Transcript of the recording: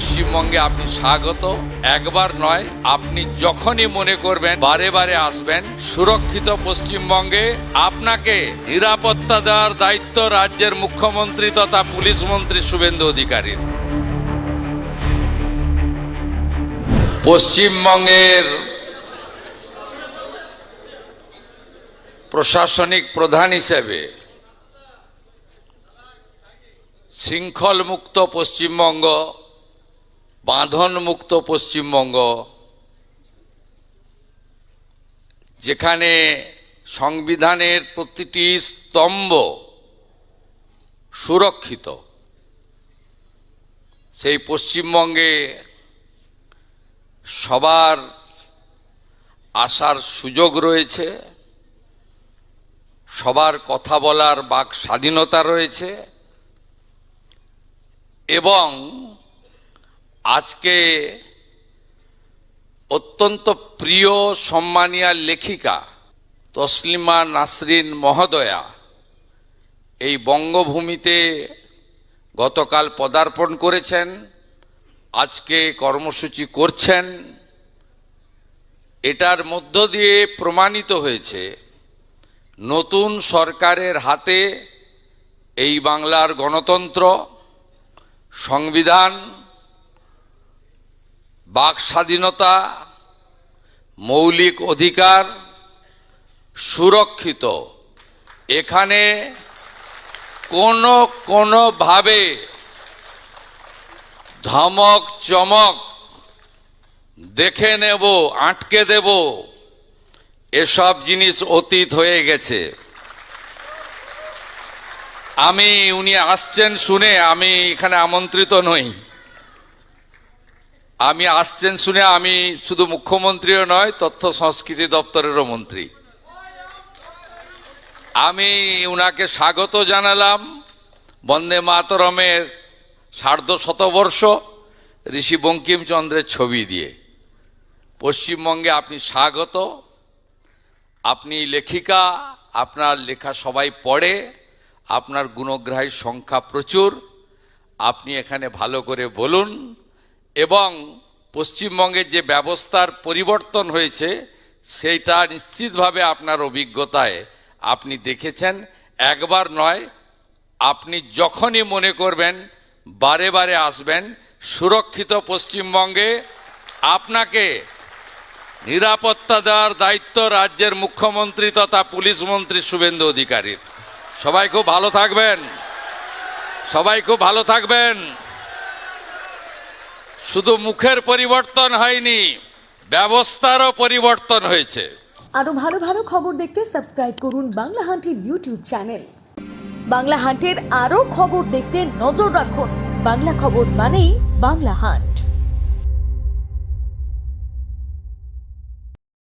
পশ্চিমবঙ্গে আপনি স্বাগত। একবার নয়, আপনি যখনই মনে করবেন বারে বারে আসবেন। সুরক্ষিত পশ্চিমবঙ্গে আপনাকে নিরাপত্তা দেওয়ার দায়িত্ব রাজ্যের মুখ্যমন্ত্রী তথা পুলিশ মন্ত্রী শুভেন্দু অধিকারীর। পশ্চিমবঙ্গের প্রশাসনিক প্রধান হিসেবে শৃঙ্খল মুক্ত পশ্চিমবঙ্গ, বাঁধন মুক্ত পশ্চিমবঙ্গ, যেখানে সংবিধানের প্রতিটি স্তম্ভ সুরক্ষিত, সেই পশ্চিমবঙ্গে সবার আসার সুযোগ রয়েছে, সবার কথা বলার বাক স্বাধীনতা রয়েছে এবং আজকে অত্যন্ত প্রিয় সম্মানীয় লেখিকা তসলিমা নাসরিন মহোদয়া এই বঙ্গভূমিতে গতকাল পদার্পণ করেছেন, আজকে কর্মসূচি করছেন। এটার মধ্য দিয়ে প্রমাণিত হয়েছে নতুন সরকারের হাতে এই বাংলার গণতন্ত্র, সংবিধান, বাক স্বাধীনতা, মৌলিক অধিকার সুরক্ষিত। এখানে কোনোভাবে ধমক চমক, দেখে নেব, আটকে দেব, এসব জিনিস অতীত হয়ে গেছে। উনি আসছেন শুনে আমি এখানে আমন্ত্রিত নই। আসছেন শুনে আমি শুধু মুখ্যমন্ত্রীও নয়, তথ্য সংস্কৃতি দপ্তরেরও মন্ত্রী। উনাকে স্বাগত জানালাম বন্দে মাতরমের সার্ধশতবর্ষ ঋষি বঙ্কিমচন্দ্রের ছবি দিয়ে। পশ্চিমবঙ্গে আপনি স্বাগত। আপনি লেখিকা, আপনার লেখা সবাই পড়ে, আপনার গুণগ্রাহীর সংখ্যা প্রচুর। আপনি এখানে ভালো করে বলুন এবং পশ্চিমবঙ্গের যে ব্যবস্থার পরিবর্তন হয়েছে সেইটা নিশ্চিতভাবে আপনার অভিজ্ঞতায় আপনি দেখেছেন। একবার নয়, আপনি যখনই মনে করবেন বারে বারে আসবেন। সুরক্ষিত পশ্চিমবঙ্গে আপনাকে নিরাপত্তা দেওয়ার দায়িত্ব রাজ্যের মুখ্যমন্ত্রী তথা পুলিশ মন্ত্রী শুভেন্দু অধিকারীর। সবাই খুব ভালো থাকবেন, সবাই খুব ভালো থাকবেন। শুধু মুখের পরিবর্তন হয়নি, ব্যবস্থারও পরিবর্তন হয়েছে। আরো ভালো ভালো খবর দেখতে সাবস্ক্রাইব করুন বাংলা হান্টের ইউটিউব চ্যানেল। বাংলা হান্টের আরো খবর দেখতে নজর রাখুন। বাংলা খবর মানেই বাংলা হান্ট।